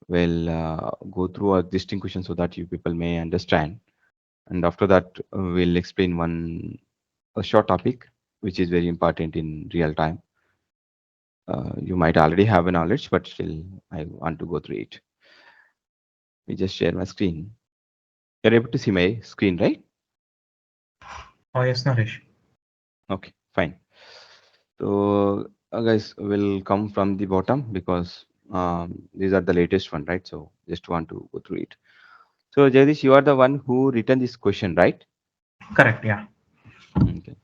we'll go through our existing questions so that you people may understand. And after that, we'll explain a short topic which is very important in real time. You might already have a knowledge, but still, I want to go through it. Let me just share my screen. You're able to see my screen, right? Oh, yes, Naresh. Okay, fine. So, guys, will come from the bottom because these are the latest one, right? So, just want to go through it. So, Jagdish, you are the one who written this question, right? Correct, yeah. Okay.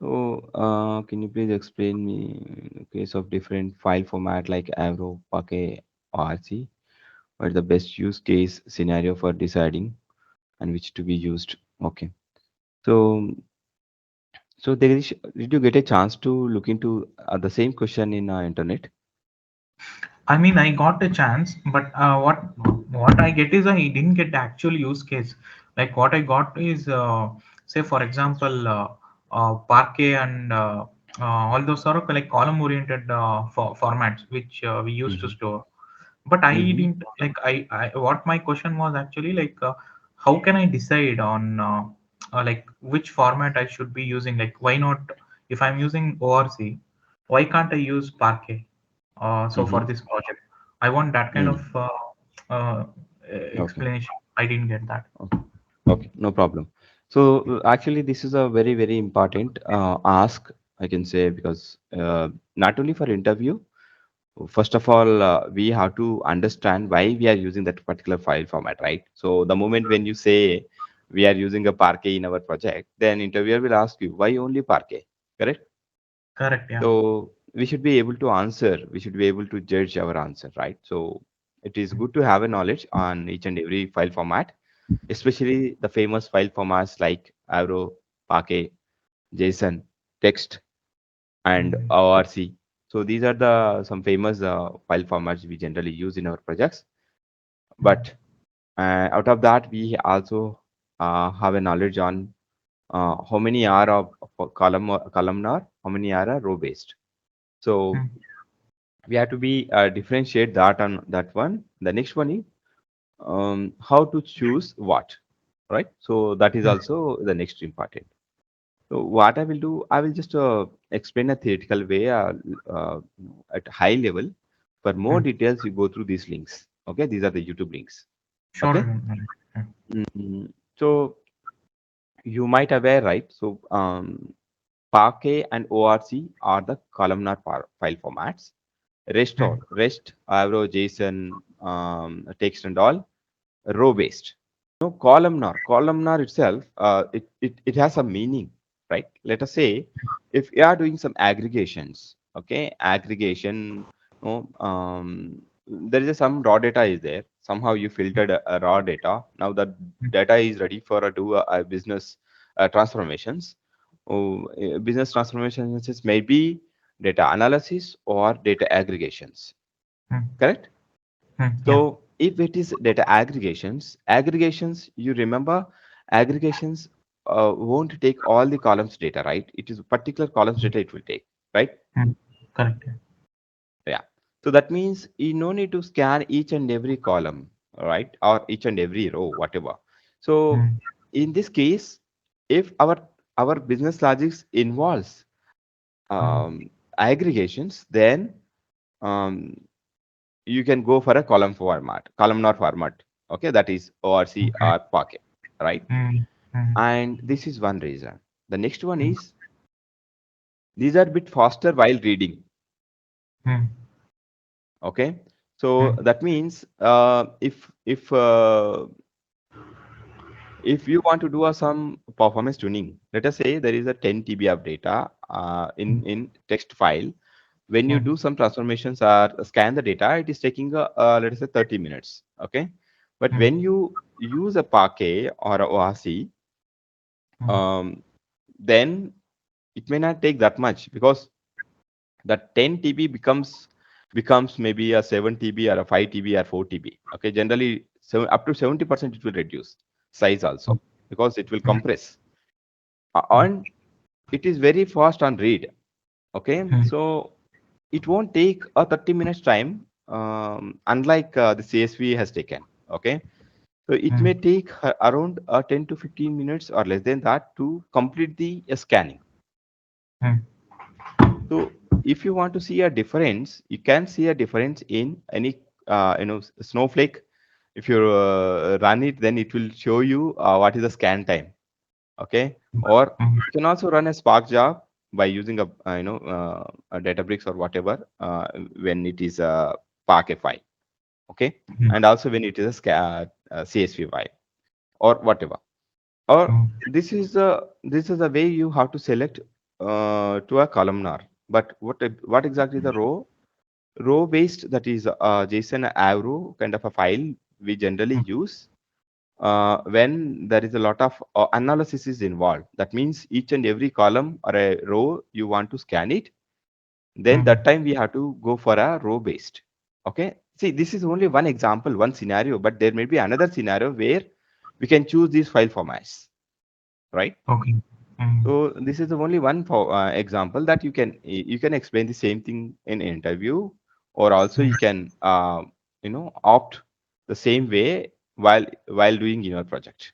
So, can you please explain me the case of different file format like Avro, Packet, or RC? What is the best use case scenario for deciding and which to be used? Okay. So, Jagdish, did you get a chance to look into the same question in internet? I mean, I got a chance, but what I get is I didn't get the actual use case. Like what I got is, say for example, Parquet and all those sort of like column-oriented formats which we used to Mm-hmm. store. But I Mm-hmm. didn't like what my question was actually like, how can I decide on like which format I should be using? Like why not if I'm using ORC, why can't I use Parquet? So for Mm-hmm. this project, I want that kind of Mm. uh, Okay. explanation. I didn't get that. Okay. Okay. No problem. So actually, this is a very, very important ask, I can say, because not only for interview, first of all, we have to understand why we are using that particular file format, right? So the moment when you say we are using a Parquet in our project, then interviewer will ask you why only Parquet, correct? Correct. Yeah. So we should be able to answer, we should be able to judge our answer, right? So it is good to have a knowledge on each and every file format, especially the famous file formats like Avro, Parquet, JSON, text, and Mm, ORC. So these are the some famous file formats we generally use in our projects. mm, But out of that, we also have a knowledge on how many are of columnar, how many are row based. So mm, we have to be differentiate that on that one. The next one is how to choose what, right? So that is mm, also the next important. So what I will do, I will just explain a theoretical way uh, at high level. For more mm. details, you go through these links. Okay, these are the YouTube links. Sure. Okay. So you might aware, right? So Parquet and ORC are the columnar file formats. REST, Avro, JSON, text and all row based. No, columnar itself, it has a meaning, right? Let us say if you are doing some aggregations, okay, aggregation, no, there is some raw data is there. Somehow you filtered a raw data. Now that data is ready for a business transformations. Oh, business transformations is maybe data analysis or data aggregations, correct? Yeah. So if it is data aggregations, you remember aggregations won't take all the columns data, right? It is particular columns data it will take, right? Mm, correct. Yeah. Yeah. So that means you no need to scan each and every column, right? Or each and every row, whatever. So Mm, in this case, if our business logics involves mm, aggregations, then um, you can go for a columnar format. Okay, that is ORC okay. or Pocket, right? Mm, mm, And this is one reason. The next one mm, is these are a bit faster while reading. mm, Okay, so mm, that means if you want to do some performance tuning, let us say there is a 10 TB of data mm, in text file. When you mm, do some transformations or scan the data, it is taking let us say 30 minutes. Okay, but mm, when you use a Parquet or a ORC, mm. um, then it may not take that much because that 10 TB becomes maybe a 7 TB or a 5 TB or 4 TB. Okay, generally up to 70% it will reduce size also because it will compress. And it is very fast on read. Okay, Mm, so it won't take a 30 minutes time. unlike the CSV has taken. Okay, so it may mm, take around 10 to 15 minutes or less than that to complete the scanning. mm, So if you want to see a difference, you can see a difference in any snowflake. If you run it, then it will show you what is the scan time. Okay, or mm, you can also run a Spark job by using a Databricks or whatever when it is a Parquet file. Okay, mm, and also when it is a CSV file or whatever. Or mm, this is the way you have to select to a columnar. But what exactly the row based, that is JSON Avro kind of a file we generally mm, use when there is a lot of analysis is involved. That means each and every column or a row you want to scan it. Then mm. that time we have to go for a row based. Okay. See, this is only one example, one scenario, but there may be another scenario where we can choose these file formats, right? Okay. Mm, So this is the only one for example that you can explain the same thing in interview, or also mm. you can opt the same way while doing your project.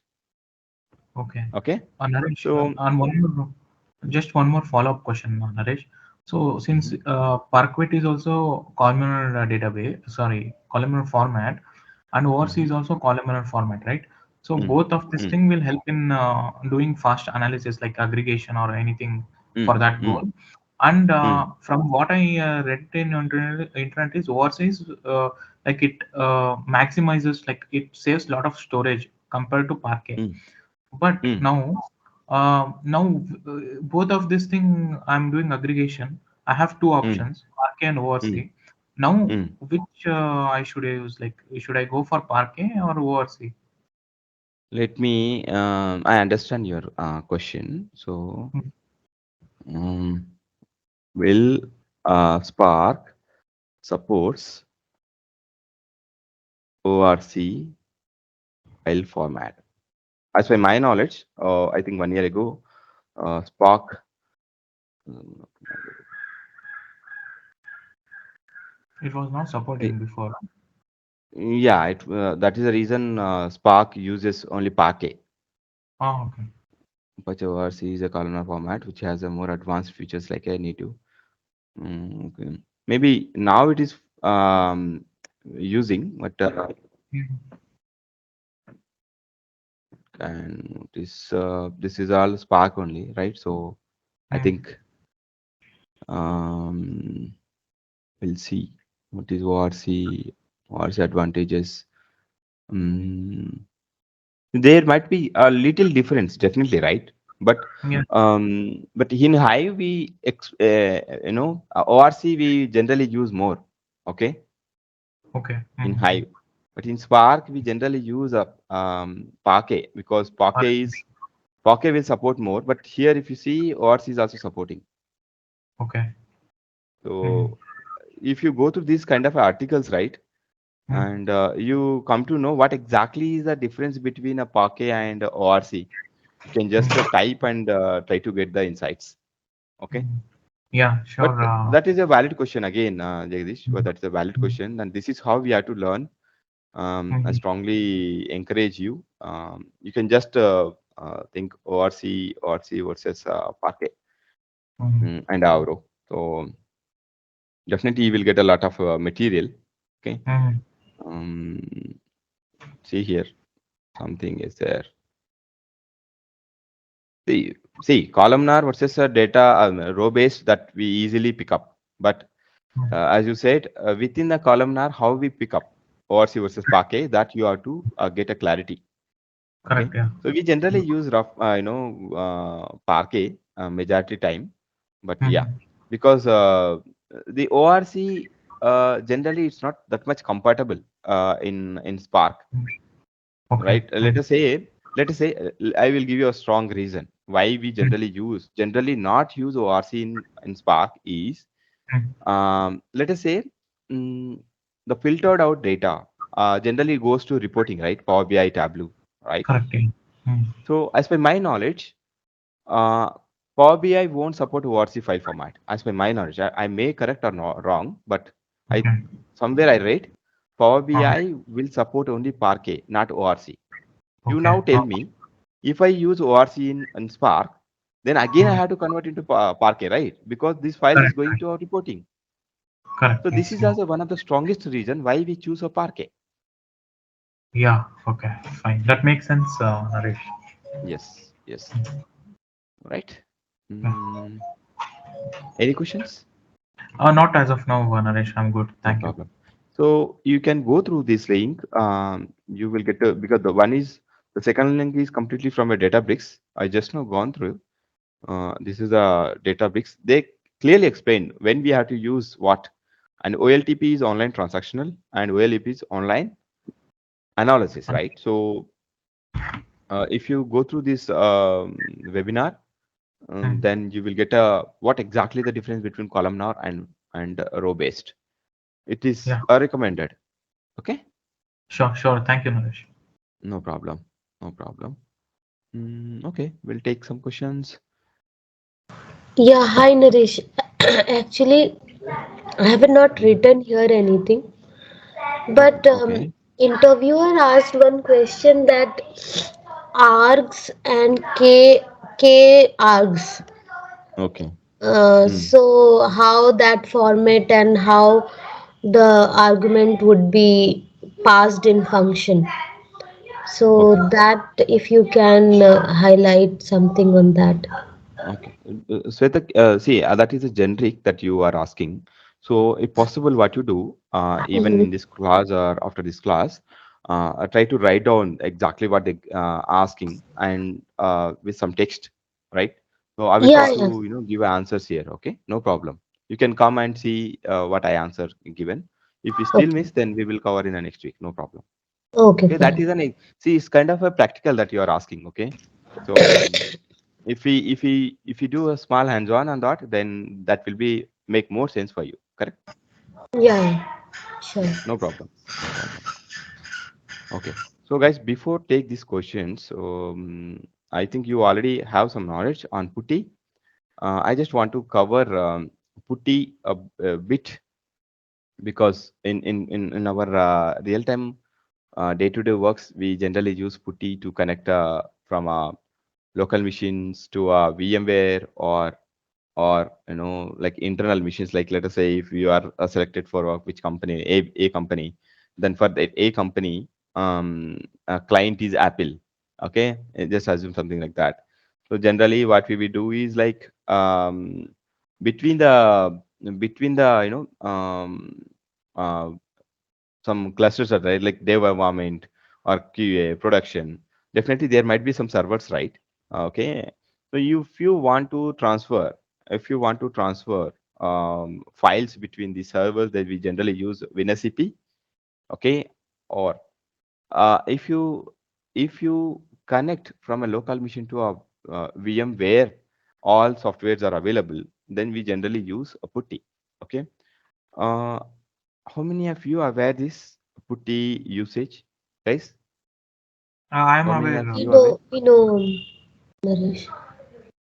Okay. Okay. Naresh, So on just one more follow-up question, Naresh. So since mhm, Parquet is also columnar database, sorry, columnar format, and ORC mhm, is also columnar format, right? So mhm, both of this mm, thing will help in doing fast analysis like aggregation or anything for mm, that mm, goal. And mm, from what I read in internet is ORC is like it maximizes, like it saves a lot of storage compared to Parquet. mm, But mm, now both of this thing I'm doing aggregation. I have two mm, options, Parquet and mm, ORC. Now, mm. which I should use? Like, should I go for Parquet or ORC? Let me. I understand your question. So, Mm, um, will Spark supports ORC file format? As per my knowledge, I think 1 year ago, Spark. um, it was not eh, supporting before. yeah, that is the reason Spark uses only Parquet. Oh, okay. But ORC is a columnar format which has a more advanced features like a native. Okay. Maybe now it is using, but Mm, and this is all Spark only, right? So I mm, think um, we'll see what is ORC advantages. Mm, there might be a little difference, definitely, right? But yeah. in Hive ORC we generally use more. Okay, Okay. in Mm, Hive. But in Spark, we generally use a Parquet because Parquet will support more. But here, if you see, ORC is also supporting. okay. Mm, So if you go through these kind of articles, right, mm, and you come to know what exactly is the difference between a Parquet and ORC, you can just mm, type and try to get the insights. Okay. mm. Yeah, But sure. that is a valid question again, Jagdish. But Mm, that is a valid mm, question, and this is how we have to learn. I mm, strongly encourage you. You can just think ORC versus Parquet mm, and Avro. So definitely you will get a lot of material. Okay. mm, Um, see here, something is there. See, columnar versus a data row based that we easily pick up. But mm. as you said, within the columnar, how we pick up ORC versus Parquet, that you have to get a clarity. Okay, Correct. Yeah. so we generally Mm, use rough, Parquet majority time, but yeah, mm, because the ORC generally it's not that much compatible in Spark, mm. Okay. right? Mm, I will give you a strong reason why we mm, generally not use ORC in Spark is mm. let us say mm, the filtered out data generally goes to reporting, right? Power BI, Tableau, right? Correct. Yeah. Mm, So as per my knowledge, uh, Power BI won't support ORC file format. As per my knowledge, I may correct or wrong, but I okay. somewhere I read Power Uh, BI will support only Parquet, not ORC. You okay. now tell me, if I use ORC in Spark, then again I Mm. have to convert into Parquet, right? Because this file is Correct. going Correct. to our reporting. Correct. So this Yes. is Yes. also one of the strongest reason why we choose a Parquet. Yeah. Okay. Fine. That makes sense, Naresh. Yes, yes, right. Yeah. Mm, any questions? Not as of now, Naresh. I'm good. No Thank you. problem. So you can go through this link. You will get to, because the second link is completely from a Databricks. I just now gone through. This is a Databricks. They clearly explain when we have to use what. And OLTP is online transactional and OLEP is online analysis, right? So if you go through this webinar, Mm. then you will get a what exactly the difference between columnar and row based. It is Yeah. recommended. Okay. Sure. Sure. Thank you, Naresh. No problem. No problem. Okay, we'll take some questions. Yeah, hi Naresh. Actually, I have not Mhm. written here anything, but Okay. interviewer asked one question that args and k args. Okay. Hmm. So how that format and how the argument would be passed in function. So Okay. that if you can highlight something on that. Okay. Sweta, see, that is a generic that you are asking. So, if possible, what you do, even in Mhm. this class or after this class, try to write down exactly what they asking and with some text, right? So, I will try Yeah, yeah. to, give answers here. Okay, no problem. You can come and see what I answer given. If you still Okay. miss, then we will cover in the next week. No problem. Okay, Okay, that fine. is see, it's kind of a practical that you are asking. Okay, so if we do a small hands-on on that, then that will be make more sense for you. Correct? Yeah, yeah. Sure. Yeah, no problem. No problem. Okay. So guys, before take these questions, I think you already have some knowledge on putty. I just want to cover putty a bit because in our real time day-to-day works, we generally use putty to connect from local machines to VMware or like internal machines. Like let us say if you are selected for which company, a company, then for that a company, client is Apple. Okay, just assume something like that. So generally what we will do is like between the between the uh, some clusters are right, like dev environment or QA production. Definitely, there might be some servers, right? Okay. So if you want to transfer, if you want to transfer files between the servers that we generally use WinSCP, okay, or if you connect from a local machine to a VM where all softwares are available, then we generally use a putty. Okay. Uh, how many of you are aware this putty usage, guys? I'm How many aware. of We you are aware? know, we know, Naresh.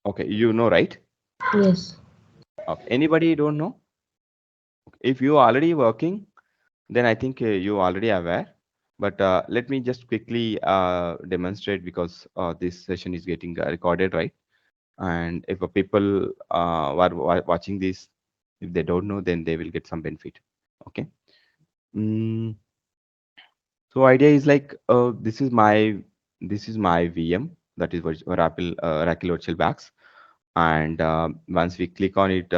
Okay, you know, right? Yes. Okay. Anybody don't know? If you already working, then I think you already aware. But let me just quickly demonstrate because this session is getting recorded, right? And if people are watching this, if they don't know, then they will get some benefit. Okay. Mm, so idea is like this is my VM, that is Oracle Virtual Box, and once we click on it,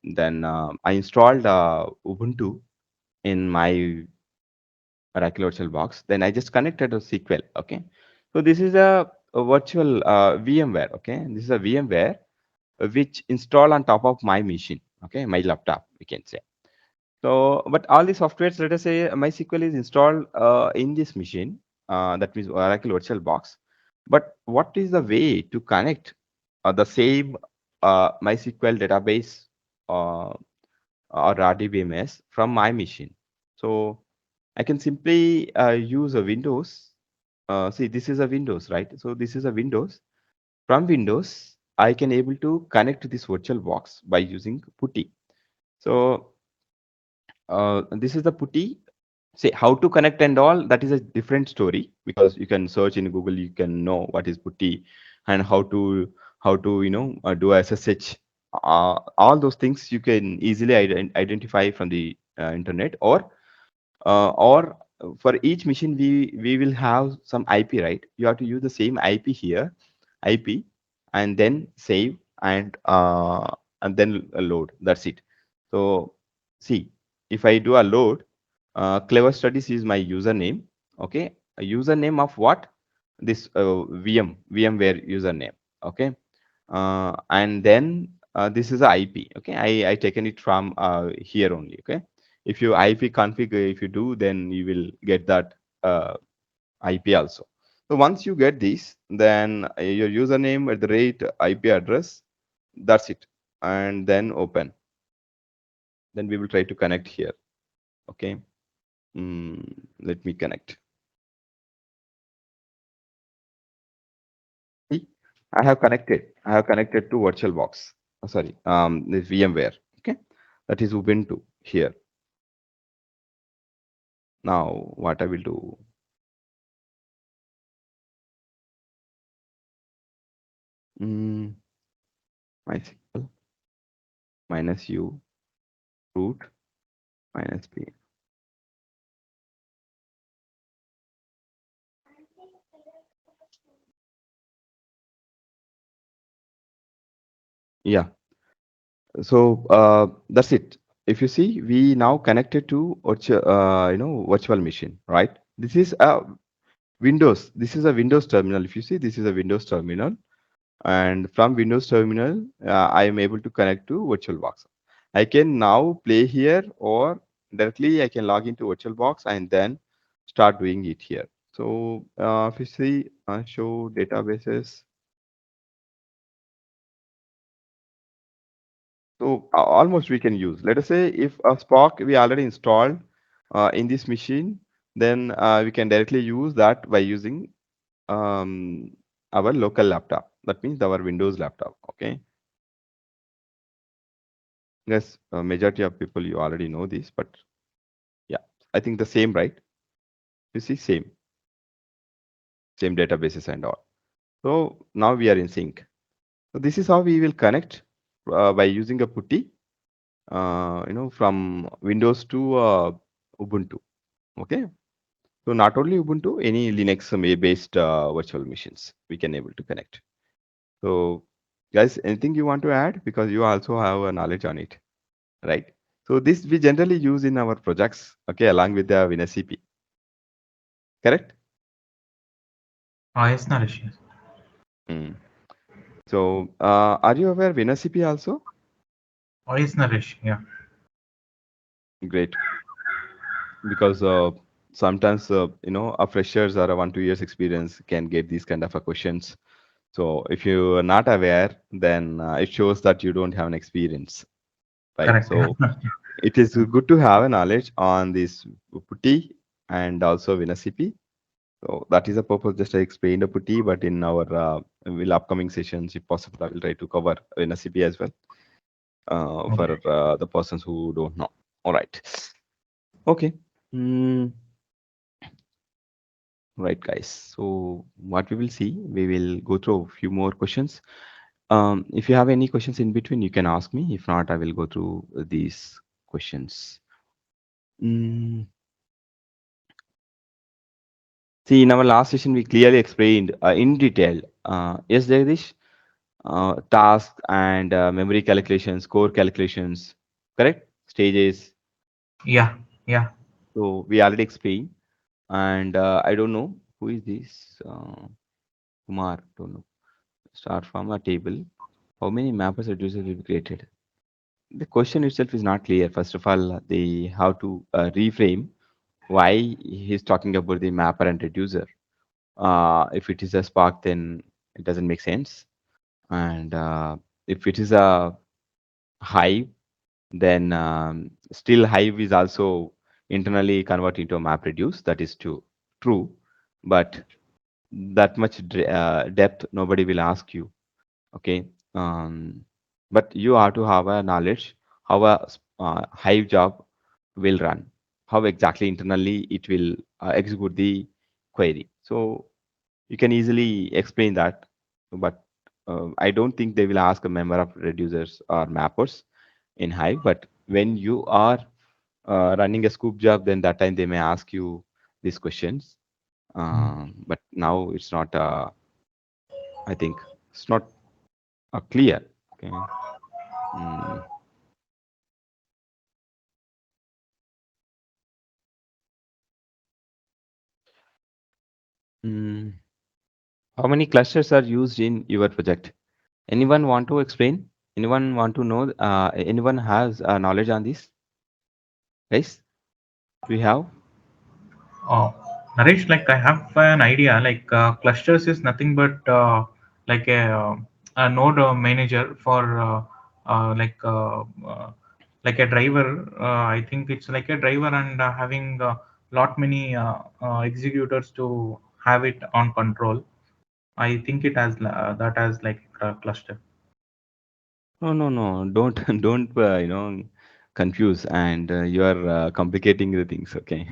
then I installed Ubuntu in my Oracle Virtual Box. Then I just connected a SQL. Okay, so this is a virtual VMware. Okay, this is a VMware which install on top of my machine. Okay, my laptop, we can say. So, but all the softwares, let us say MySQL is installed in this machine, that means Oracle Virtual Box. But what is the way to connect the same MySQL database uh, or RDBMS from my machine? So I can simply use a Windows. See, this is a Windows, right? So this is a Windows. From Windows, I can able to connect to this virtual box by using putty. So This is the putty. Say how to connect and all, that is a different story, because you can search in Google, you can know what is putty and how to do SSH. All those things you can easily identify from the internet, or for each machine we will have some IP, right? You have to use the same IP here, IP, and then save, and then load. That's it. So see, if I do a load, Clever Studies is my username. Okay, a username of what? This VMware username. Okay, and then this is a IP. Okay, I taken it from here only. Okay, if you IP config, if you do, then you will get that IP also. So once you get this, then your username at the rate IP address, that's it, and then open. Then we will try to connect here. Okay, let me connect. See, I have connected. I have connected to VirtualBox. Sorry, this VMware. Okay, that is Ubuntu here. Now, what I will do? Mm, MySQL minus U root minus P. Yeah. So that's it. If you see, we now connected to virtual machine, right? This is a Windows. This is a Windows terminal. If you see, this is a Windows terminal, and from Windows terminal, I am able to connect to VirtualBox. I can now play here, or directly I can log into VirtualBox and then start doing it here. So if you see, show databases. So almost we can use. Let us say if a Spark we already installed in this machine, then we can directly use that by using um, our local laptop. That means our Windows laptop. Okay. Yes, majority of people you already know this, but yeah, I think the same, right? You see, same databases and all. So now we are in sync. So this is how we will connect by using a putty, from Windows to Ubuntu. Okay. So not only Ubuntu, any Linux based virtual machines we can able to connect. So guys, anything you want to add, because you also have a knowledge on it, right? So this we generally use in our projects, okay, along with the WinSCP, correct? Yes, Naresh. Yes. Mm. So are you aware WinSCP also? Yes, Naresh. Yeah. Great, because sometimes a freshers or a 1 2 years experience can get these kind of questions. So if you are not aware, then it shows that you don't have an experience, right? Correct. So it is good to have a knowledge on this putty and also WinSCP. So that is the purpose. Just I explained a putty, but in our will upcoming sessions, if possible, I will try to cover WinSCP as well Okay. for the persons who don't know. All right. Okay. Mm, right, guys. So what we will see, we will go through a few more questions. If you have any questions in between, you can ask me. If not, I will go through these questions. Mm, See, in our last session, we clearly explained in detail. Yes, Jagdish, task and memory calculations, core calculations, correct? Stages. Yeah. Yeah. So we already explained. And I don't know who is this. Kumar, don't know. Start from a table. How many mappers reducers will be created? The question itself is not clear. First of all, they have to reframe why he's talking about the mapper and reducer. If it is a Spark, then it doesn't make sense. And if it is a Hive, then still Hive is also internally converted into a map reduce. That is true, but that much depth nobody will ask you. Okay, but you have to have a knowledge how a Hive job will run, how exactly internally it will execute the query. So you can easily explain that, but I don't think they will ask a member of reducers or mappers in Hive. But when you are running a scoop job, then that time they may ask you these questions. But now it's not. I think it's not clear. Okay. Mm. Mm. How many clusters are used in your project? Anyone want to explain? Anyone want to know? Anyone has knowledge on this? Guys, do we have? Uh, Naresh, like I have an idea. Like clusters is nothing but like a node manager for like a driver. I think it's like a driver and having lot many executors to have it on control. I think it has that as like a cluster. No, no, no. Don't don't confuse, and you are complicating the things. Okay,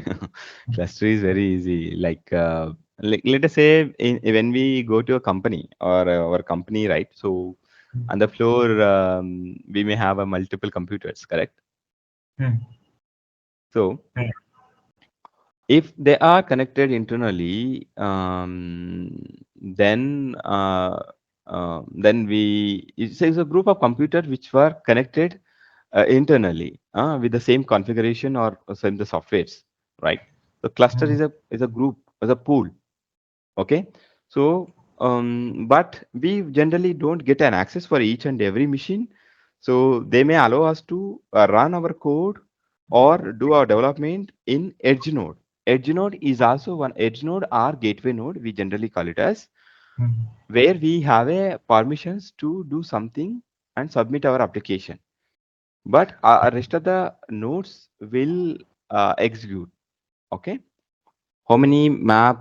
cluster is very easy. Like let us say when we go to a company or our company, right? So on the floor we may have a multiple computers, correct? Hmm. So Hmm. if they are connected internally, then it's a group of computers which were connected internally with the same configuration or same the softwares, right? The cluster Hmm. is a group, is a pool. Okay, so but we generally don't get an access for each and every machine. So they may allow us to run our code or do our development in edge node. Edge node is also one edge node or gateway node, we generally call it as, Hmm. where we have a permissions to do something and submit our application. But rest of the nodes will execute. Okay, how many map?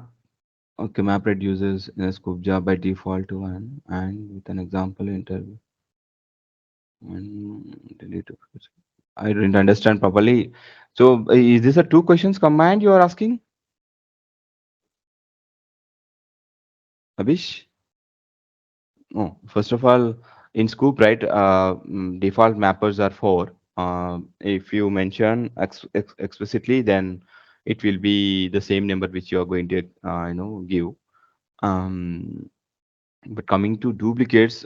Okay, map reduces in a scope job by default to one, and with an example interview. And delete. I didn't understand properly. So, is this a two questions command you are asking, Abish? No. First of all, in scoop, right? Default mappers are four. If you mention explicitly, then it will be the same number which you are going to, give. Um, But coming to duplicates,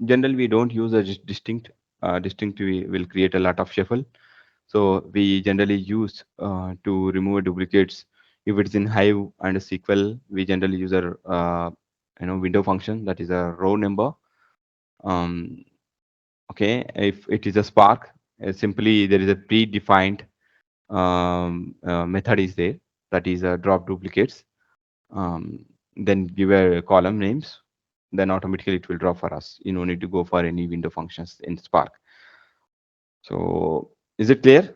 generally we don't use a distinct. Distinct will create a lot of shuffle. So we generally use to remove duplicates. If it's in Hive and a SQL, we generally use a window function, that is a row number. Um, okay, if it is a Spark, simply there is a predefined method is there, that is a drop duplicates. um, then give a column names, then automatically it will draw for us. You don't need to go for any window functions in Spark. So is it clear?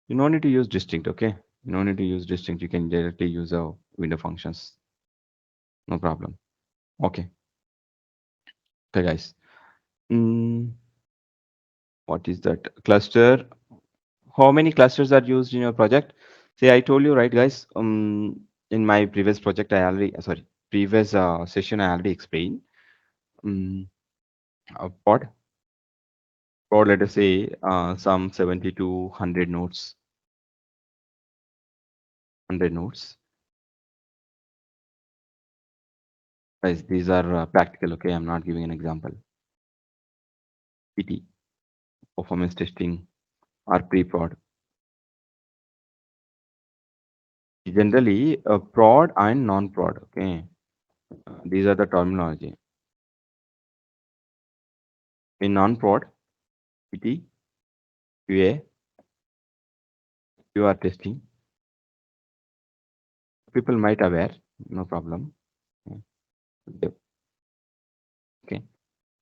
You don't need to use distinct, okay? You don't need to use distinct. You can directly use a window functions. No problem. Okay. Okay, guys. Mm, what is that cluster? How many clusters are used in your project? See, I told you, right, guys? In my previous project, I already, sorry, previous session, I already explained. Um, pod or let us say some 70 to 100 nodes. 100 nodes. Guys, these are practical, okay? I'm not giving an example. PT, performance testing, or pre-prod. Generally, prod and non-prod, okay? These are the terminology. In non-prod, PT, QA, QR testing. People might aware, no problem. Okay. Okay.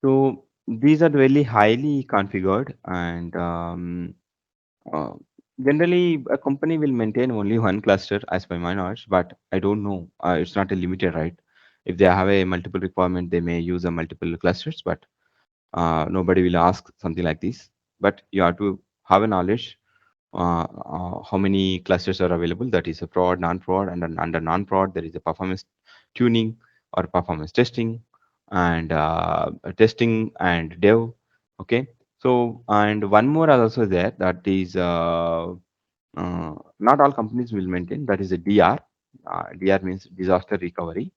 So these are really highly configured, and uh, generally a company will maintain only one cluster as per my knowledge, but I don't know. It's not a limited, right? If they have a multiple requirement, they may use a multiple clusters, but Nobody will ask something like this, but you have to have a knowledge how many clusters are available. That is a prod, non-prod, and under non-prod there is a performance tuning or performance testing, and testing and dev. Okay, so and one more are also there. That is not all companies will maintain. That is a DR. DR means disaster recovery.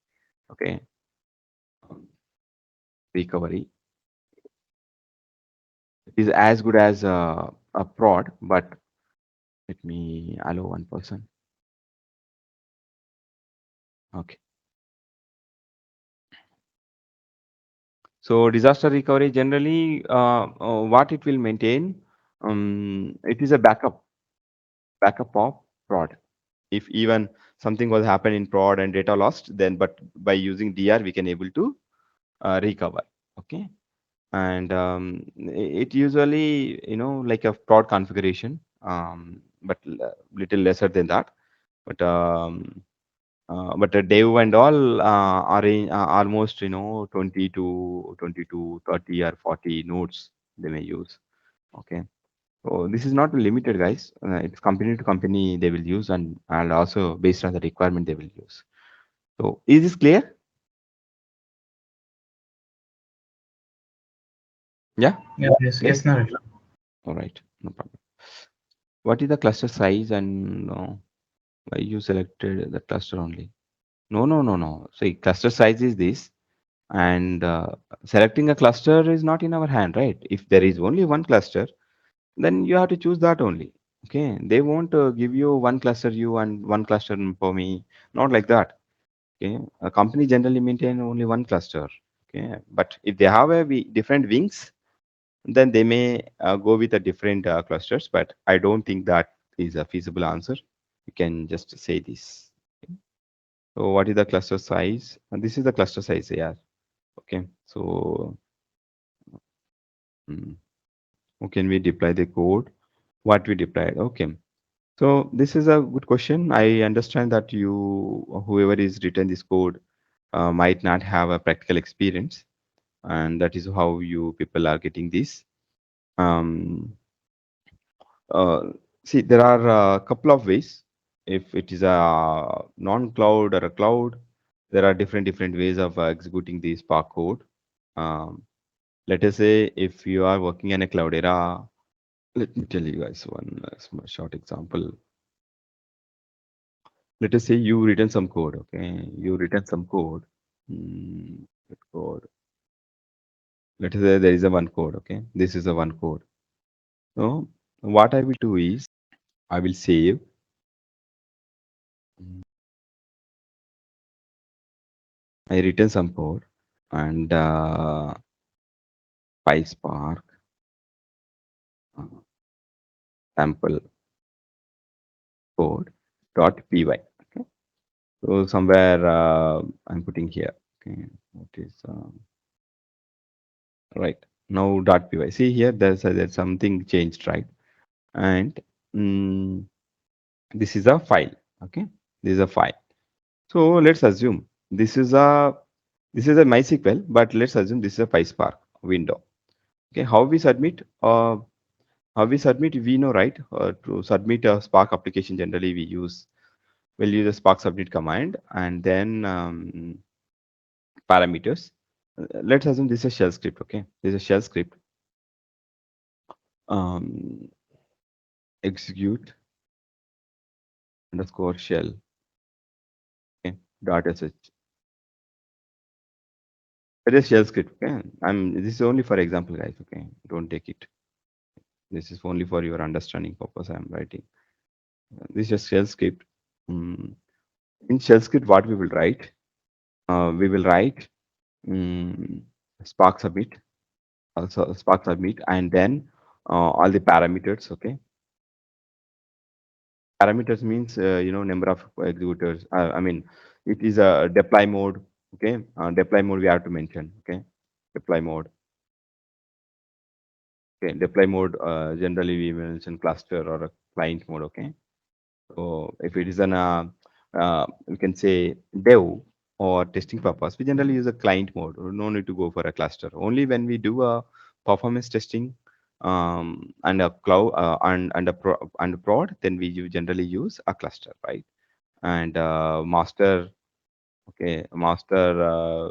Okay, recovery is as good as a prod, but let me allow one person. Okay. So disaster recovery generally, what it will maintain, it is a backup of prod. If even something was happen in prod and data lost, then but by using DR we can able to recover. Okay, and it usually like a prod configuration, but little lesser than that. But a dev and all are almost 20 to 30 or 40 nodes they may use. Okay, so this is not limited, guys. It's company to company they will use, and also based on the requirement they will use. So is this clear? Yeah, Yeah, yes, clear. yes, Naresh. All right, no problem. What is the cluster size, and why you selected the cluster only? No, no, no, no. See, cluster size is this, and selecting a cluster is not in our hand, right? If there is only one cluster, then you have to choose that only. Okay, they won't give you one cluster you and one cluster for me, not like that. Okay, a company generally maintain only one cluster. Okay, but if they have a different wings, then they may go with a different clusters. But I don't think that is a feasible answer. You can just say this. Okay. So what is the cluster size? And this is the cluster size, yeah. Okay, so mm, how can we deploy the code? What we deployed? Okay, so this is a good question. I understand that whoever is written this code, might not have a practical experience, and that is how you people are getting this. Um, uh, See, there are a couple of ways. If it is a non-cloud or a cloud, there are different ways of executing the Spark code. Um, Let us say if you are working in a cloud era, let me tell you guys one short example. Let us say you written some code, okay? You written some code. That code. Let us say there is a one code, okay? This is a one code. So what I will do is I will save. mm, I written some code and PySpark uh, sample code dot py. Okay. So somewhere I'm putting here. Okay. What is right now dot py? See here, there's something changed, right? And mm, this is a file. Okay. This is a file. So let's assume this is a MySQL, but let's assume this is a PySpark window. Okay, how we submit? We know, right? To submit a Spark application, generally we'll use a Spark submit command and then parameters. Let's assume this is a shell script. Okay, this is a shell script. Um, Execute underscore shell. Okay, dot sh. It is shell script. Okay, this is only for example, guys. Okay, don't take it. This is only for your understanding purpose. I'm writing. This is shell script. Mm, in shell script, what we will write? We will write mm, Spark submit, also Spark submit, and then all the parameters. Okay, parameters means number of executors. I mean, it is a deploy mode. Okay, deploy mode we have to mention. Okay, deploy mode. Okay, deploy mode. Generally, we mention cluster or a client mode. Okay. So if it is an we can say dev or testing purpose, we generally use a client mode. No need to go for a cluster. Only when we do a performance testing and a cloud and a prod, then generally use a cluster, right? And master, okay, master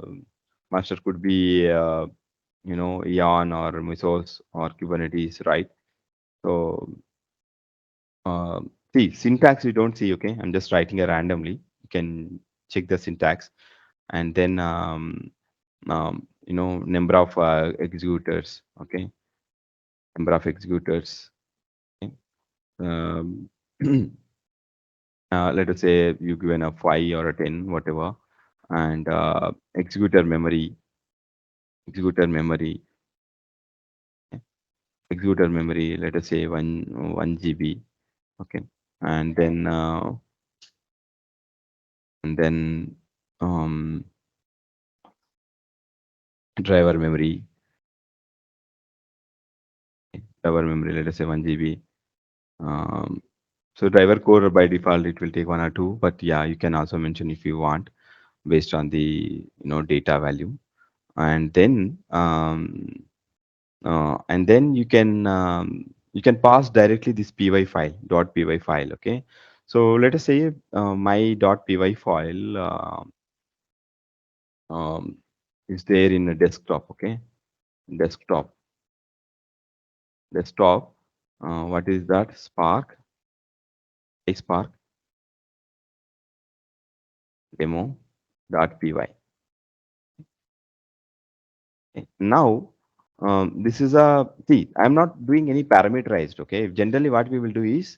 could be Yarn or Mesos or Kubernetes, right? So see, syntax you don't see, okay? I'm just writing it randomly. You can check the syntax, and then number of executors, okay? Number of executors. Okay? Um, let us say you given a 5 or a 10, whatever, and executor memory, okay? Executor memory. Let us say one GB, okay, and then um, driver memory, driver memory. Let us say 1 GB. Um, so driver core by default it will take one or two, but yeah, you can also mention if you want based on the data value, and then you can pass directly this py file, okay? So let us say my .py file um, is there in a desktop, okay? Desktop, desktop. What is that? Spark demo.py. Okay. Now, this is a see. I'm not doing any parameterized. Okay. Generally, what we will do is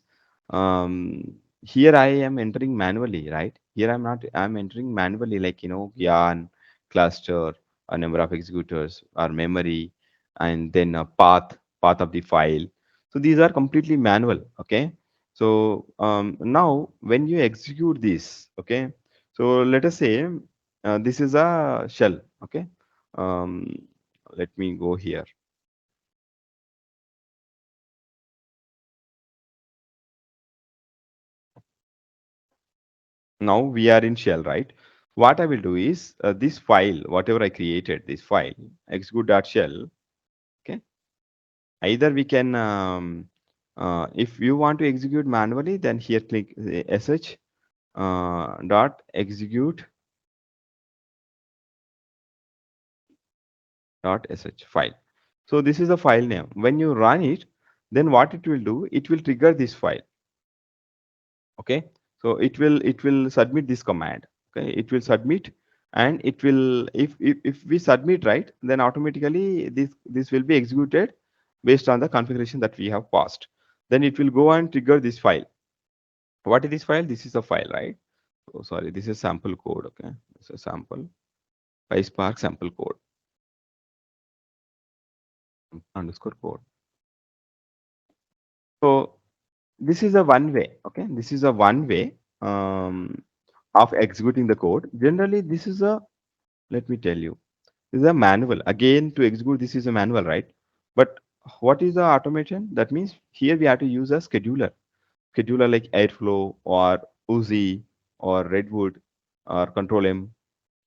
here I am entering manually, right? Here I'm not. I'm entering manually, like yarn, cluster, a number of executors, or memory, and then a path of the file. So these are completely manual. Okay. So now when you execute this, okay. So let us say this is a shell. Okay. Um, Let me go here. Now we are in shell, right? What I will do is this file, whatever I created, this file, execute.shell, okay? Either we can, if you want to execute manually, then here click sh dot execute dot sh file. So this is the file name. When you run it, then what it will do, it will trigger this file. Okay, so it will submit this command. Okay, it will submit, and it will if we submit, right, then automatically this will be executed based on the configuration that we have passed. Then it will go and trigger this file. What is this file? This is a file, right? Oh, sorry, this is sample code. Okay, this is sample PySpark sample code underscore code. So this is a one way. Okay, this is a one way of executing the code. Generally, this is a, let me tell you, this is a manual. Again, to execute this is a manual, right? But what is the automation? That means here we have to use a scheduler like Airflow or Uzi or Redwood or Control M.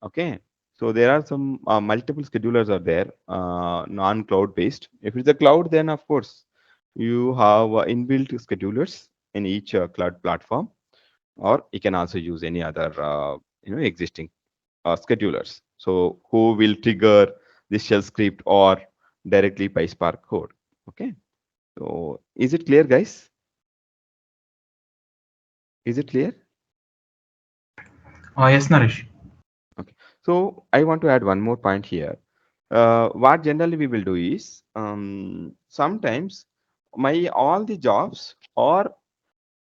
Okay, so there are some multiple schedulers are there, non-cloud based. If it's a cloud, then of course you have inbuilt schedulers in each cloud platform, or you can also use any other existing schedulers. So who will trigger this shell script or directly PySpark code? Okay. So is it clear, guys? Is it clear? Yes, Naresh. Okay. So I want to add one more point here. What generally we will do is sometimes my all the jobs are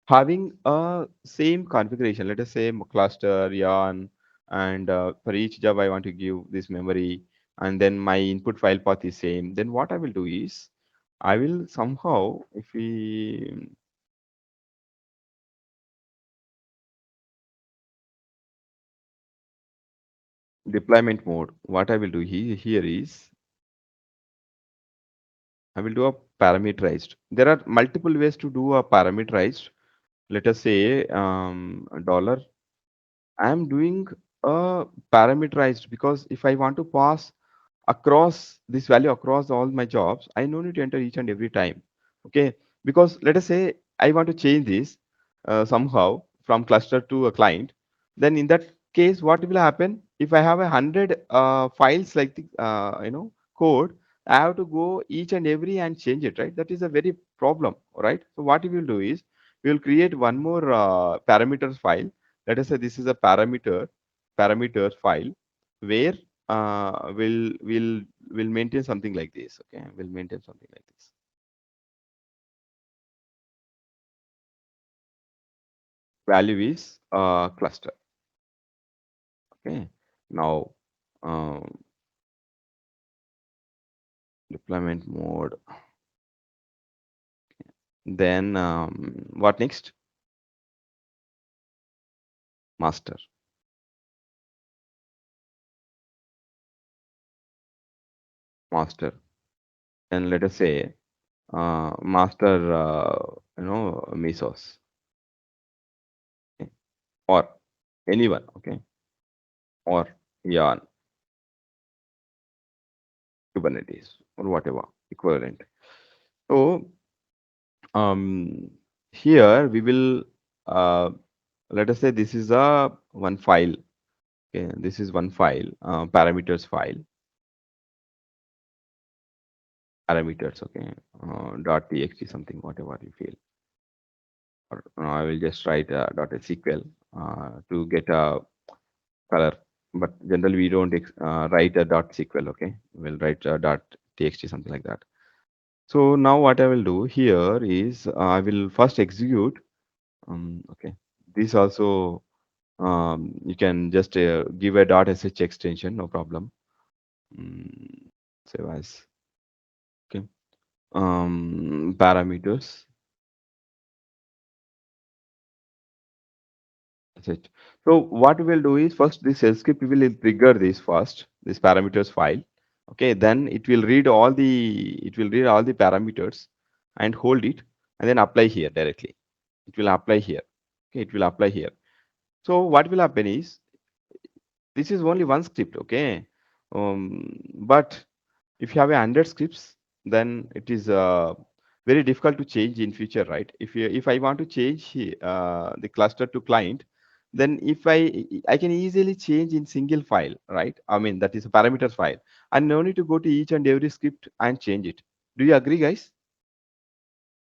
having a same configuration. Let us say cluster, yarn, and for each job I want to give this memory, and then my input file path is same. Then what I will do is I will somehow, if we deployment mode, what I will do here is I will do a parameterized. There are multiple ways to do a parameterized. Let us say dollar. I am doing a parameterized because if I want to pass across this value across all my jobs, I no need to enter each and every time. Okay, because let us say I want to change this somehow from cluster to a client. Then in that case, what will happen if I have 100 files like the code? I have to go each and every and change it, right? That is a very problem, right? So what we will do is we will create one more parameters file. Let us say this is a parameters file where we'll maintain something like this. Okay, we'll maintain something like this. Value is cluster. Okay, now um, deployment mode. Then what next? Master. Master. And let us say master mesos, okay? Or anyone, okay, or yarn Kubernetes or whatever equivalent. So um, here we will let us say this is a one file. Okay, this is one file, parameters file, parameters. Okay, dot txt something whatever you feel. Or I will just write dot SQL to get a color. But generally we don't write a dot SQL. Okay, we'll write dot txt something like that. So now what I will do here is I will first execute. Okay, this also you can just give a dot sh extension, no problem. Mm, Save as. Okay, parameters. That's it. So what we will do is first this shell script we will trigger this first, this parameters file. Okay, then it will read all the parameters and hold it and then apply here directly. It will apply here. Okay, it will apply here. So what will happen is this is only one script, okay? But if you have 100 scripts, then it is very difficult to change in future, right? If I want to change the cluster to client, then if I can easily change in single file, right? I mean that is a parameters file, and no need to go to each and every script and change it. Do you agree, guys?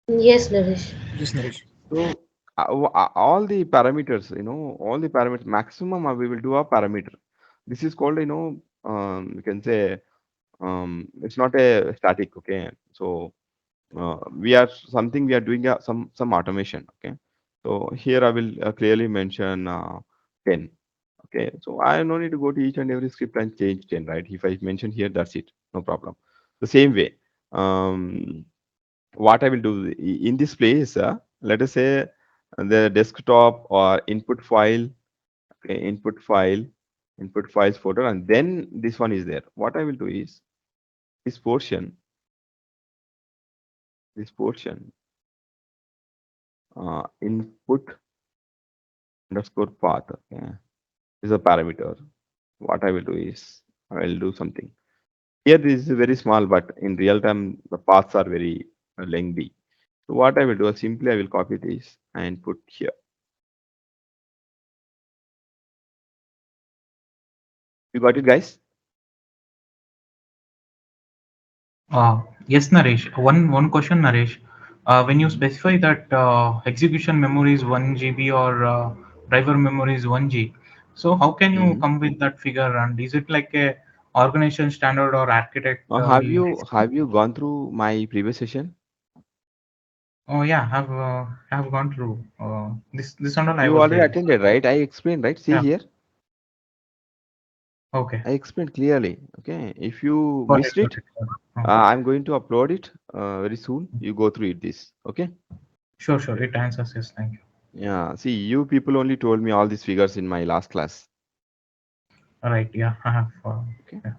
Yes, Naresh. Yes, Naresh. So all the parameters, all the parameters, maximum we will do a parameter. This is called, you can say it's not a static. Okay, so we are doing some automation. Okay, so here I will clearly mention 10. Okay, so I no need to go to each and every script and change 10, right? If I mention here, that's it, no problem. The same way. Um, what I will do in this place, let us say the desktop or input file, okay, input files folder, and then this one is there. What I will do is this portion, this portion, input underscore path, okay, is a parameter. What I will do is I will do something. Here this is very small, but in real time the paths are very lengthy. So what I will do is simply I will copy this and put here. You got it, guys? Yes, Naresh. One question, Naresh. When you Mhm. specify that execution memory is 1 GB or driver memory is 1 G, so how can you Mhm. come with that figure? And is it like a organization standard or architect Have will? you gone through my previous session? Oh yeah, have gone through this and all. I You was already there. attended, right? I explained, right? See Yeah. here, Okay. I explained clearly. Okay, if you Got it. missed Got it, it. Got it. I'm going to upload it very soon. You go through it this. Okay. Sure. Sure. It answers. Yes. Thank you. Yeah. See, you people only told me all these figures in my last class. All right. Yeah. I have. Okay. Yeah.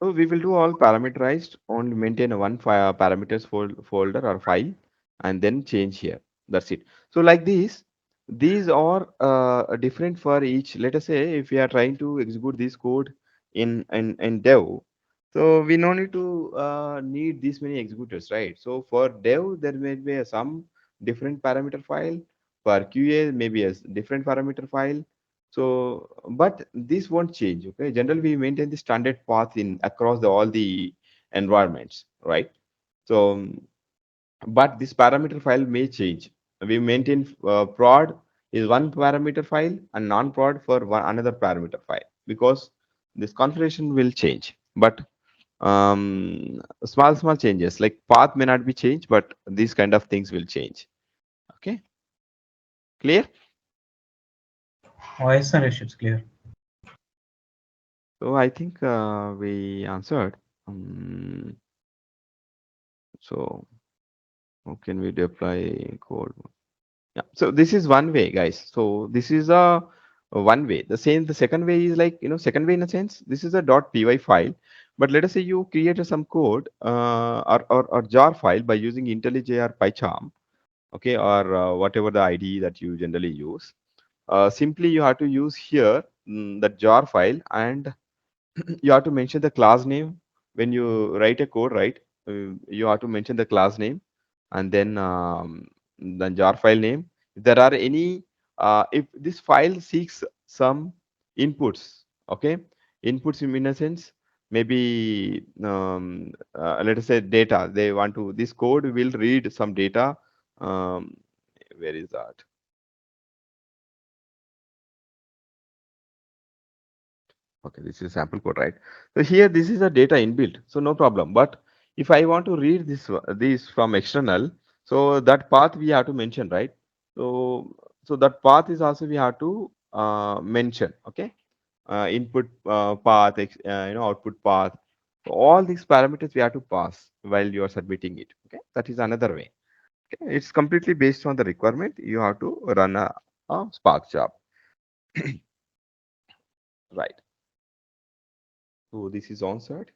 So we will do all parameterized, only maintain a one file parameters folder or file, and then change here. That's it. So like this, these are different for each. Let us say if we are trying to execute this code in dev. So we no need to need these many executors, right? So for dev, there may be some different parameter file. For QA, maybe a different parameter file. So, but this won't change. Okay, generally we maintain the standard path in across all the environments, right? So, but this parameter file may change. We maintain prod is one parameter file and non-prod for one another parameter file because this configuration will change. But small changes like path may not be changed, but these kind of things will change. Okay, clear? Oh, yes, sir, yes, it's clear. So I think we answered. Um, so how can we deploy code? Yeah. So this is one way, guys. So this is a one way. The second way is like, second way in a sense, this is a .py file. But let us say you created some code or jar file by using IntelliJ or PyCharm, okay, or whatever the IDE that you generally use. Simply you have to use here that jar file, and you have to mention the class name when you write a code, right? You have to mention the class name and then the jar file name. If there are any, if this file seeks some inputs, okay, inputs in a sense, maybe let us say data. They want to, this code will read some data. Um, where is that? Okay, this is sample code, right? So here this is a data inbuilt, so no problem. But if I want to read this from external, so that path we have to mention, right? So that path is also we have to mention, okay? Input path, output path. So all these parameters we have to pass while you are submitting it. Okay, that is another way. Okay? It's completely based on the requirement. You have to run a Spark job, right? So this is answered.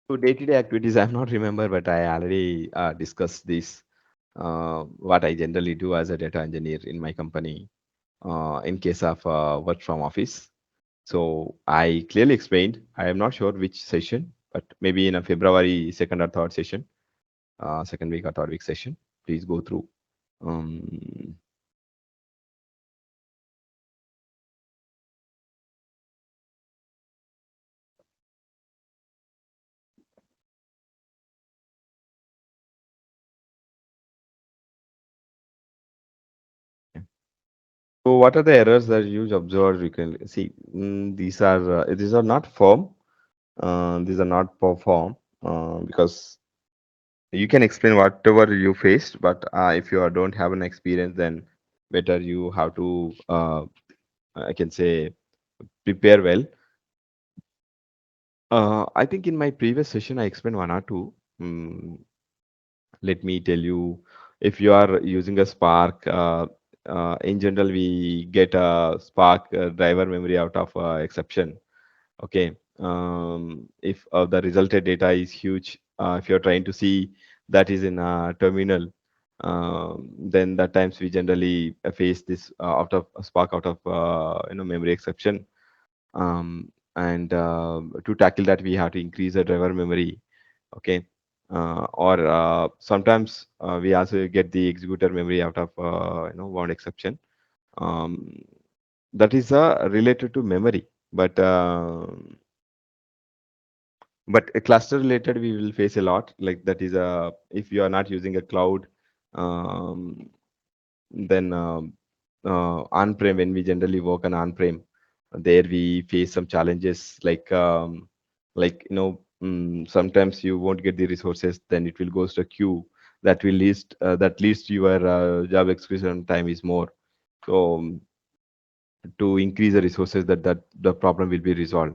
So day-to-day activities, I'm not remember, but I already discussed this. What I generally do as a data engineer in my company, in case of work from office. So I clearly explained. I am not sure which session, but maybe in a February second or third session, second week or third week session. Please go through. Um, so what are the errors that you observed? You can see these are not firm. These are not perform because you can explain whatever you faced, but if you don't have an experience, then better you have to I can say prepare well. I think in my previous session I explained one or two. Mm, Let me tell you, if you are using a Spark, in general we get a Spark driver memory out of exception. Okay. If the resulted data is huge, if you're trying to see that is in a terminal, then that times we generally face this out of Spark out of memory exception. And to tackle that, we have to increase the driver memory. Okay. Or sometimes we also get the executor memory out of one exception. Um, that is related to memory, but a cluster related we will face a lot, like that is a, if you are not using a cloud, um, then on-prem, when we generally work on on-prem, there we face some challenges like sometimes you won't get the resources, then it will goes to a queue that leads to your job execution time is more. So to increase the resources, that the problem will be resolved.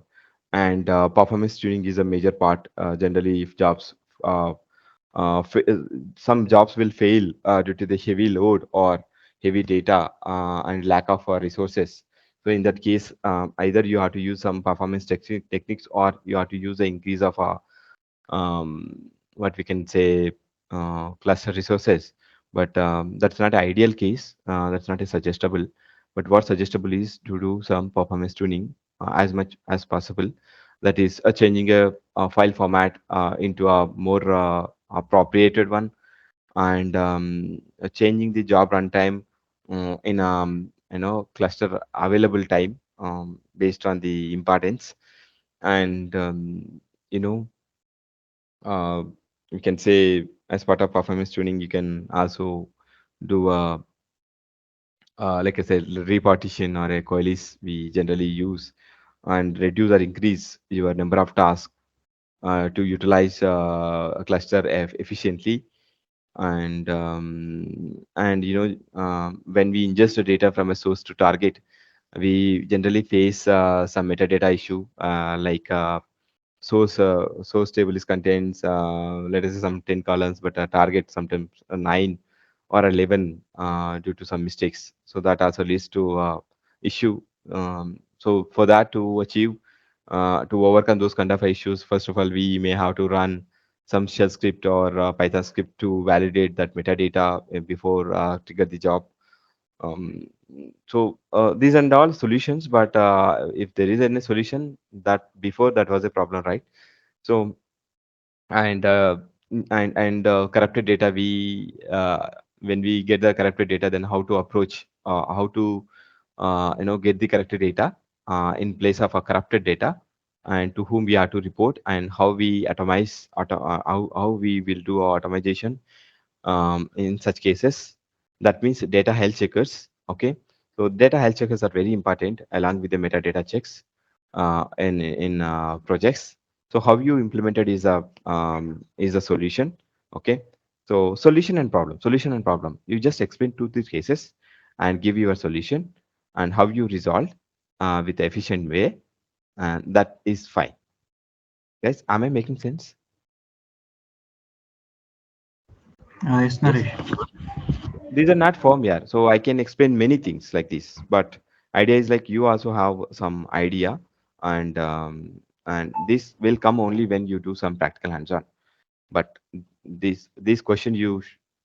And performance tuning is a major part. Generally, if jobs uh, fa- uh, some jobs will fail due to the heavy load or heavy data and lack of resources. So in that case, either you have to use some performance techniques, or you have to use the increase of what we can say cluster resources. But that's not an ideal case. That's not a suggestible. But what suggestible is to do some performance tuning as much as possible. That is changing a file format into a more appropriated one, and changing the job runtime in cluster available time based on the importance. And you know uh, you can say, as part of performance tuning, you can also do a like I said, repartition or a coalesce we generally use, and reduce or increase your number of tasks to utilize a cluster efficiently. And when we ingest the data from a source to target, we generally face some metadata issue, like source table is contains, let us say, some 10 columns, but a target sometimes 9 or 11 due to some mistakes. So that also leads to issue. So for that to achieve, to overcome those kind of issues, first of all, we may have to run some shell script or Python script to validate that metadata before trigger the job. Um, so these are all solutions, but if there is any solution, that before that was a problem, right? So and corrupted data, we when we get the corrupted data, then how to approach, how to get the corrected data in place of a corrupted data, and to whom we have to report, and how we how we will do our automation in such cases. That means data health checkers. Okay, so data health checkers are very important along with the metadata checks in projects. So how you implemented is a solution. Okay, so solution and problem. You just explain two three cases and give your solution, and how you resolve with efficient way, and that is fine. Guys, am I making sense? Yes, Yes. Naresh. These are not form, yeah. So I can explain many things like this, but idea is like you also have some idea, and this will come only when you do some practical hands-on. But this question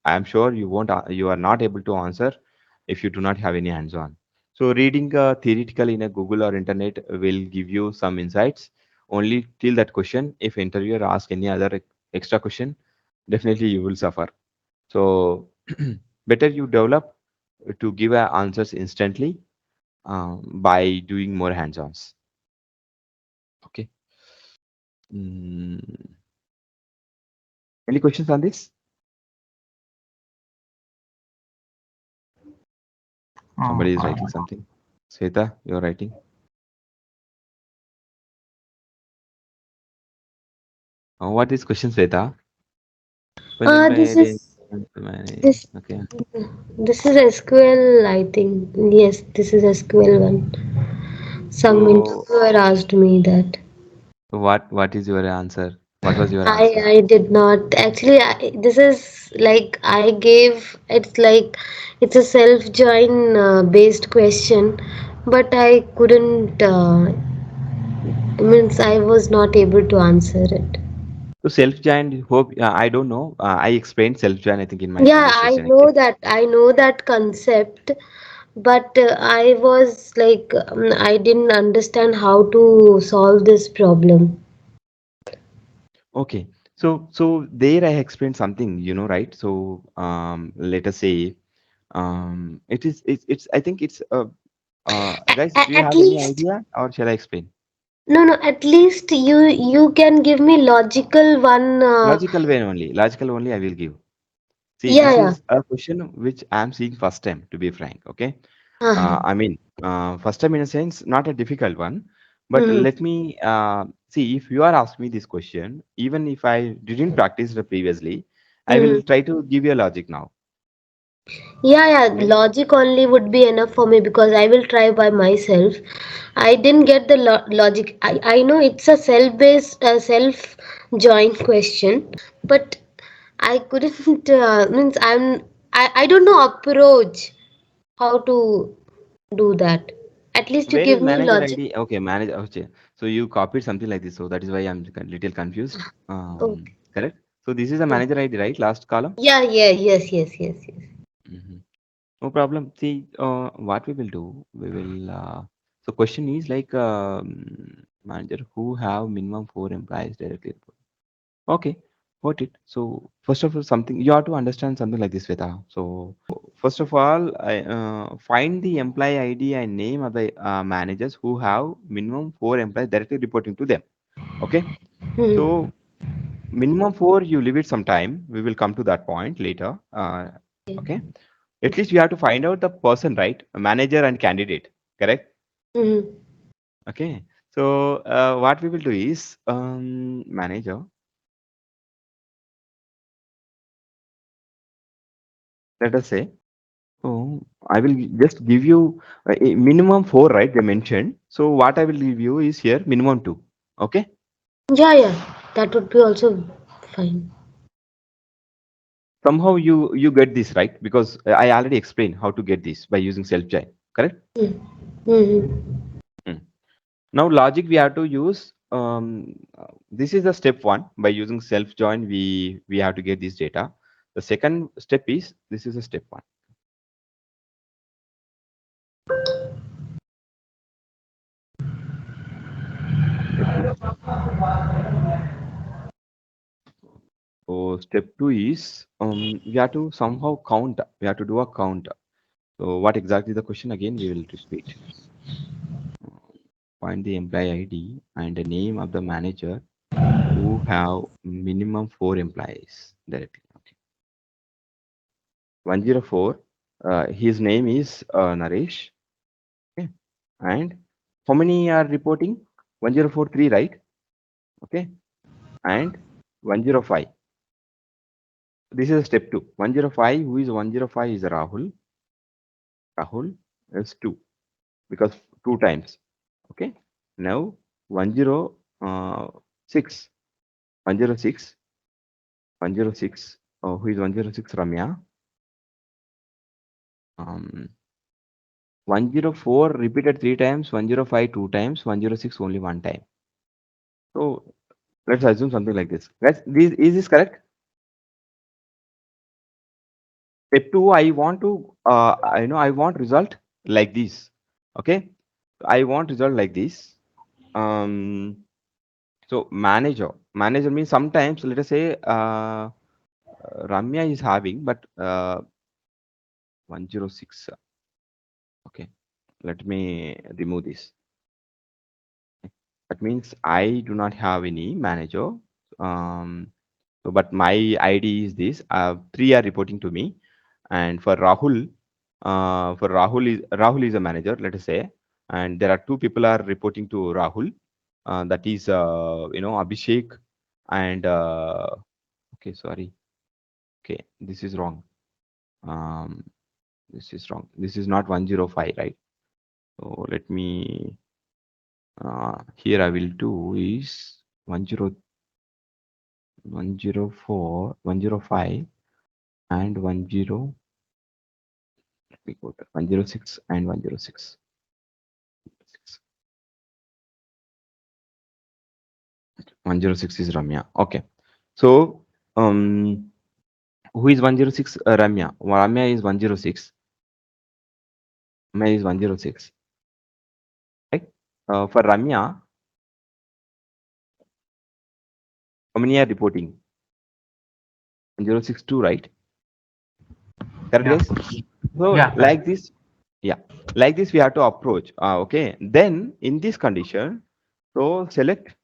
I am sure you won't you are not able to answer if you do not have any hands-on. So reading theoretical in a Google or internet will give you some insights only till that question. If interviewer asks any other extra question, definitely you will suffer. So better you develop to give answers instantly by doing more hands-ons. Okay. Mm, any questions on this? Uh, Somebody is uh, writing something. Sweta, you're writing. What is question, Sweta? When you This made it, is this okay. this is SQL, I think. Yes, this is SQL one. Some So interviewer asked me that. what is your answer? What was your I answer? I did not actually. This is like I gave. It's like it's a self join based question, but I couldn't. Means I was not able to answer it. So self-joined, hope, I don't know. I explained self-join, I think, in my Yeah, previous I session, I know guess. that. I know that concept, but I was like, I didn't understand how to solve this problem. Okay. So there I explained something, right? So let us say it's I think it's guys, do you At have any least, idea, or shall I explain? no, no. At least you can give me logical one. Logical only I will give. See, Yeah, this yeah. is a question which I'm seeing first time, to be frank. Okay. Uh-huh. I mean, first time in a sense, not a difficult one, but Hmm. let me see, if you are asking me this question, even if I didn't practice it previously, I Hmm. will try to give you a logic now. Yeah, yeah. Okay. Logic only would be enough for me because I will try by myself. I didn't get the logic. I know it's a self-based, self-join question, but I couldn't. Means I don't know approach how to do that. At least you Where is give me manager logic. ID? Okay, manager. Okay. So you copied something like this. So that is why I'm little confused. Okay. Correct. So this is a manager ID, right? Last column. Yeah, yeah, yes, yes, yes, yes. Mhm. No problem. See, what we will do, we will. So question is like manager who have minimum 4 employees directly report. Okay, got it. So first of all, something you have to understand something like this, Veda. So first of all, find the employee ID and name of the managers who have minimum 4 employees directly reporting to them. Okay. Hmm. So minimum four, you leave it some time. We will come to that point later. Okay. At least you have to find out the person, right? A manager and candidate, correct? Hmm. Okay. So what we will do is manager. Let us say. So I will just give you a minimum four, right? They mentioned. So what I will give you is here minimum two. Okay. Yeah, yeah, that would be also fine. Somehow you get this right because I already explained how to get this by using self join. Correct. Hmm. Hmm. Hmm. Now logic we have to use. This is the step one. By using self join, we have to get this data. The second step is this is a step one. Step two. So step two is we have to somehow count. We have to do a count. So what exactly the question again? We will repeat. Find the employee ID and the name of the manager who have minimum 4 employees directly. Okay. 104. His name is Naresh. Okay. And how many are reporting? 1043, right? Okay. And 105. This is step two. 105. Who is 105 is Rahul. Rahul is 2 because 2 times. Okay. Now 106. 106. 106. Who is 106? Ramya. 104 repeated 3 times. 105 2 times. 106 only 1 time. So let's assume something like this. Is this correct? Step two, I want to, I want result like this. Okay. I want result like this. Um, so manager means sometimes, let us say, Ramya is having, but 106. Okay. Let me remove this. That means I do not have any manager. Um, so, but my ID is this. Three are reporting to me, and for Rahul is a manager. Let us say, and there are two people are reporting to Rahul. That is Abhishek and okay, sorry. Okay, this is wrong. Um, this is wrong. This is not 105, right? So let me here I will do is 10 104, 105 and 10, let me go to 106 and 106. 106 is Ramya. Okay. So, who is 106? Ramya. Ramya is 106. Ramya is 106. Right? For Ramya, how many are reporting? 1062, right? Correct, Yeah, guys? So, yeah, correct. like this, yeah, like this we have to approach. Okay. Then, in this condition, so select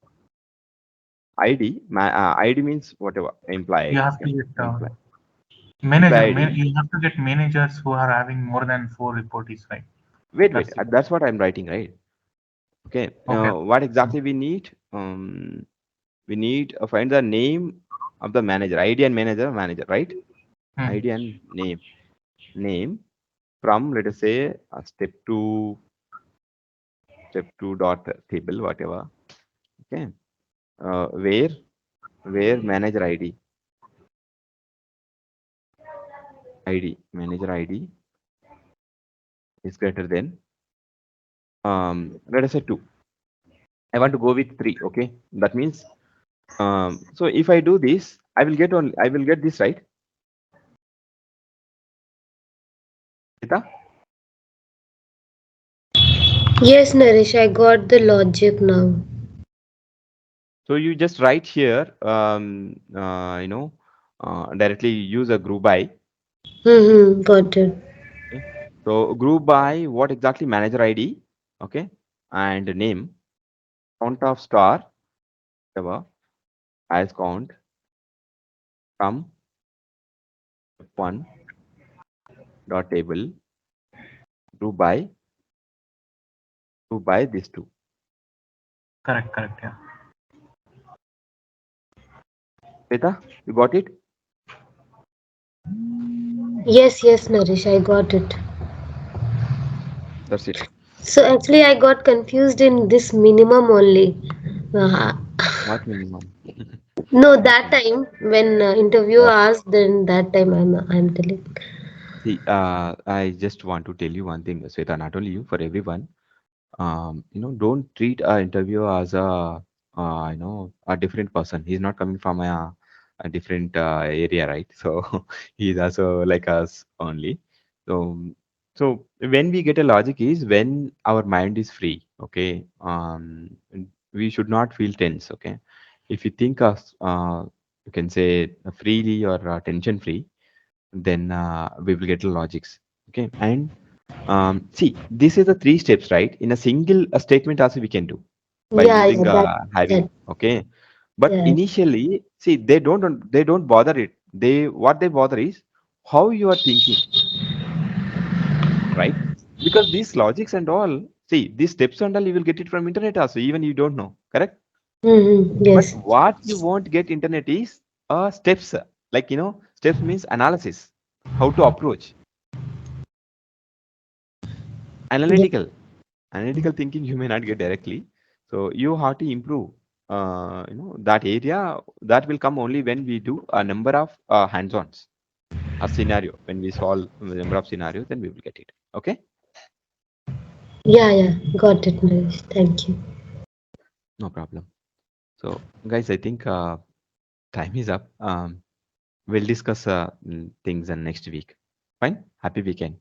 ID. ID means whatever employee You ID. have to Okay. get Employee ID. you have to get managers who are having more than four reportees, right? Wait. That's the That's what I'm writing, right? Okay. okay. What exactly we need? We need find the name of the manager, ID and manager, right? Hmm. ID and name from let us say step two dot table, whatever. Okay. Uh, where where manager manager ID is greater than let us say 2. I want to go with 3. Okay. That means so if I do this, I will get this right. Shweta? Yes, Naresh, I got the logic now. So you just write here, directly use a group by. Mm-hmm, got it. Okay. So group by what exactly? Manager ID, okay, and name, count of star, whatever, as count, from one dot table, group by these two. Correct, correct. Yeah. Shweta, you got it? Yes, yes, Naresh, I got it. That's it. So actually, I got confused in this minimum only. Uh, What minimum? no, What that minimum? time when interviewer asked, then that time I'm telling. See, I just want to tell you one thing, Sweta, not only you, for everyone. Don't treat a interviewer as a different person. He's not coming from a different area, right? So he's also like us only. So, so when we get a logic is when our mind is free. Okay, we should not feel tense. Okay, if you think of you can say freely or tension free, then we will get the logics. Okay, and see, this is the three steps, right? In a single statement also we can do by Yeah, yeah, using having. that, Okay, but yeah. initially, see, they don't bother it. What they bother is how you are thinking, right? Because these logics and all, see, these steps and all you will get it from internet also, even you don't know, correct? Mm-hmm, But yes. what you won't get internet is steps. Like steps means analysis, how to approach, Yeah, analytical thinking you may not get directly, so you have to improve that area. That will come only when we do a number of hands-ons, a scenario. When we solve a number of scenarios, then we will get it. Okay, yeah, yeah. Got it, Naresh. Thank you. no problem. So guys, I think time is up. We'll discuss things in next week. Fine, happy weekend.